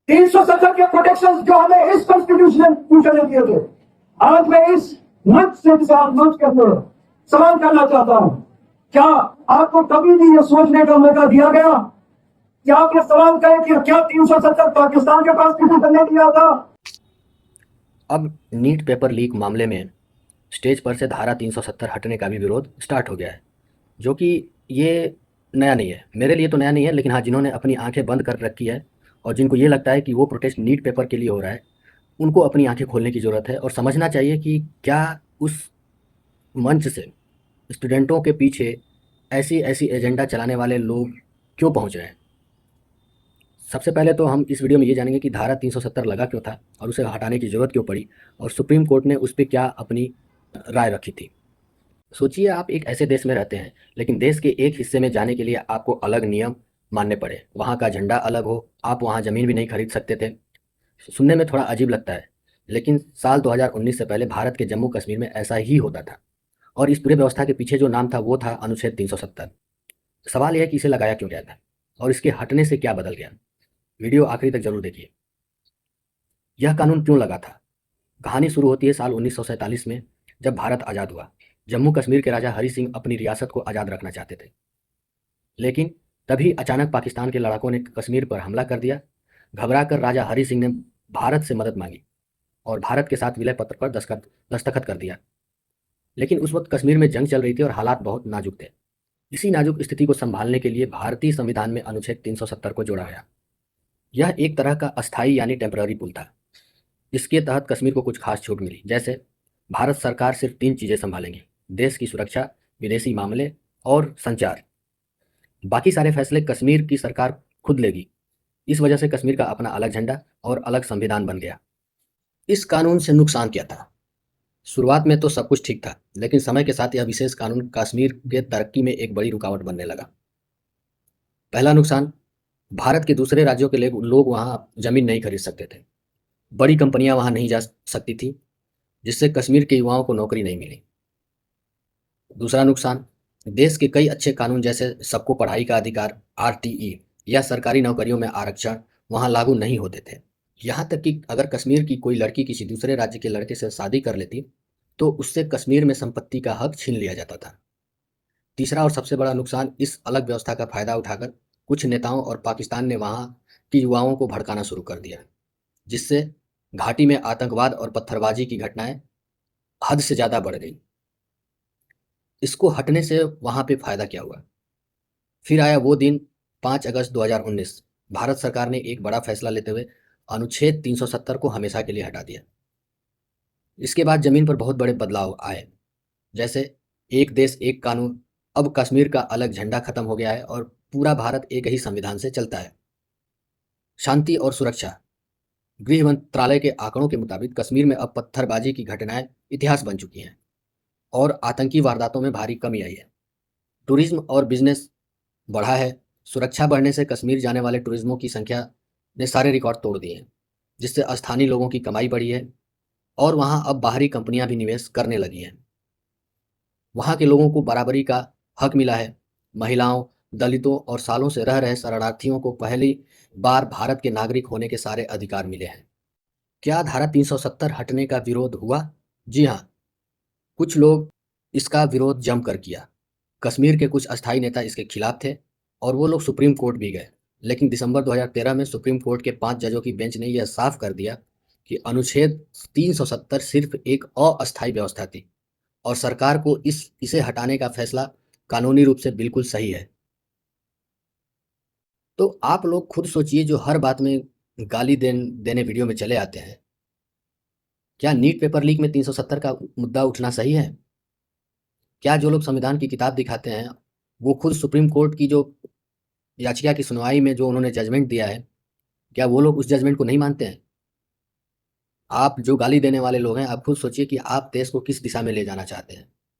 370 के प्रोटेक्शन जो हमें इस कॉन्स्टिट्यूशन ने दिए थे, आज मैं इस मंच से मंच के अंदर सवाल करना चाहता हूं, क्या आपको कभी भी यह सोचने का मौका दिया गया? क्या आप ये सवाल करें कि क्या 370 पाकिस्तान के कॉन्स्टिट्यूशन ने दिया था? अब नीट पेपर लीक मामले में स्टेज पर से धारा 370 हटने का भी विरोध स्टार्ट हो गया है, जो कि ये नया नहीं है, मेरे लिए तो नया नहीं है, लेकिन हाँ, जिन्होंने अपनी आंखें बंद कर रखी है और जिनको ये लगता है कि वो प्रोटेस्ट नीट पेपर के लिए हो रहा है, उनको अपनी आंखें खोलने की ज़रूरत है और समझना चाहिए कि क्या उस मंच से स्टूडेंटों के पीछे ऐसी ऐसी एजेंडा चलाने वाले लोग क्यों पहुंच रहे हैं। सबसे पहले तो हम इस वीडियो में ये जानेंगे कि धारा 370 लगा क्यों था और उसे हटाने की ज़रूरत क्यों पड़ी और सुप्रीम कोर्ट ने उस पर क्या अपनी राय रखी थी। सोचिए, आप एक ऐसे देश में रहते हैं, लेकिन देश के एक हिस्से में जाने के लिए आपको अलग नियम मानने पड़े, वहाँ का झंडा अलग हो, आप वहाँ ज़मीन भी नहीं खरीद सकते थे। सुनने में थोड़ा अजीब लगता है, लेकिन साल 2019 से पहले भारत के जम्मू कश्मीर में ऐसा ही होता था और इस पूरे व्यवस्था के पीछे जो नाम था वो था अनुच्छेद 370। सवाल यह है कि इसे लगाया क्यों गया था और इसके हटने से क्या बदल गया। वीडियो आखिरी तक जरूर देखिए। यह कानून क्यों लगा था? कहानी शुरू होती है साल 1947 में, जब भारत आज़ाद हुआ। जम्मू कश्मीर के राजा हरि सिंह अपनी रियासत को आज़ाद रखना चाहते थे, लेकिन तभी अचानक पाकिस्तान के लड़ाकों ने कश्मीर पर हमला कर दिया। घबराकर राजा हरि सिंह ने भारत से मदद मांगी और भारत के साथ विलय पत्र पर दस्तखत कर दिया। लेकिन उस वक्त कश्मीर में जंग चल रही थी और हालात बहुत नाजुक थे। इसी नाजुक स्थिति को संभालने के लिए भारतीय संविधान में अनुच्छेद 370 को जोड़ा गया। यह एक तरह का अस्थायी यानी टेम्पररी पुल था। इसके तहत कश्मीर को कुछ खास छूट मिली, जैसे भारत सरकार सिर्फ 3 चीज़ें संभालेंगी: देश की सुरक्षा, विदेशी मामले और संचार। बाकी सारे फैसले कश्मीर की सरकार खुद लेगी। इस वजह से कश्मीर का अपना अलग झंडा और अलग संविधान बन गया। इस कानून से नुकसान क्या था? शुरुआत में तो सब कुछ ठीक था, लेकिन समय के साथ यह विशेष कानून कश्मीर के तरक्की में एक बड़ी रुकावट बनने लगा। पहला नुकसान, भारत के दूसरे राज्यों के लोग वहाँ ज़मीन नहीं खरीद सकते थे। बड़ी कंपनियां वहाँ नहीं जा सकती थी, जिससे कश्मीर के युवाओं को नौकरी नहीं मिली। दूसरा नुकसान, देश के कई अच्छे कानून जैसे सबको पढ़ाई का अधिकार, आरटीई या सरकारी नौकरियों में आरक्षण वहाँ लागू नहीं होते थे। यहाँ तक कि अगर कश्मीर की कोई लड़की किसी दूसरे राज्य के लड़के से शादी कर लेती, तो उससे कश्मीर में संपत्ति का हक छीन लिया जाता था। तीसरा और सबसे बड़ा नुकसान, इस अलग व्यवस्था का फायदा उठाकर कुछ नेताओं और पाकिस्तान ने वहाँ की युवाओं को भड़काना शुरू कर दिया, जिससे घाटी में आतंकवाद और पत्थरबाजी की घटनाएं हद से ज़्यादा बढ़ गई। इसको हटने से वहाँ पे फ़ायदा क्या हुआ? फिर आया वो दिन 5 अगस्त 2019। भारत सरकार ने एक बड़ा फैसला लेते हुए अनुच्छेद 370 को हमेशा के लिए हटा दिया। इसके बाद ज़मीन पर बहुत बड़े बदलाव आए, जैसे एक देश एक कानून। अब कश्मीर का अलग झंडा खत्म हो गया है और पूरा भारत एक ही संविधान से चलता है। शांति और सुरक्षा, गृह मंत्रालय के आंकड़ों के मुताबिक कश्मीर में अब पत्थरबाजी की घटनाएं इतिहास बन चुकी हैं और आतंकी वारदातों में भारी कमी आई है। टूरिज्म और बिजनेस बढ़ा है। सुरक्षा बढ़ने से कश्मीर जाने वाले टूरिज्मों की संख्या ने सारे रिकॉर्ड तोड़ दिए हैं, जिससे स्थानीय लोगों की कमाई बढ़ी है और वहाँ अब बाहरी कंपनियां भी निवेश करने लगी हैं। वहाँ के लोगों को बराबरी का हक मिला है। महिलाओं, दलितों और सालों से रह रहे शरणार्थियों को पहली बार भारत के नागरिक होने के सारे अधिकार मिले हैं। क्या धारा 370 हटने का विरोध हुआ? जी हाँ, कुछ लोग इसका विरोध जमकर किया। कश्मीर के कुछ अस्थायी नेता इसके खिलाफ थे और वो लोग सुप्रीम कोर्ट भी गए, लेकिन दिसंबर 2013 में सुप्रीम कोर्ट के 5 जजों की बेंच ने यह साफ कर दिया कि अनुच्छेद 370 सिर्फ एक अस्थायी व्यवस्था थी और सरकार को इसे हटाने का फैसला कानूनी रूप से बिल्कुल सही है। तो आप लोग खुद सोचिए, जो हर बात में गाली देने वीडियो में चले आते हैं, क्या नीट पेपर लीक में 370 का मुद्दा उठना सही है? क्या जो लोग संविधान की किताब दिखाते हैं, वो खुद सुप्रीम कोर्ट की जो याचिका की सुनवाई में जो उन्होंने जजमेंट दिया है, क्या वो लोग उस जजमेंट को नहीं मानते हैं? आप जो गाली देने वाले लोग हैं, आप खुद सोचिए कि आप देश को किस दिशा में ले जाना चाहते हैं।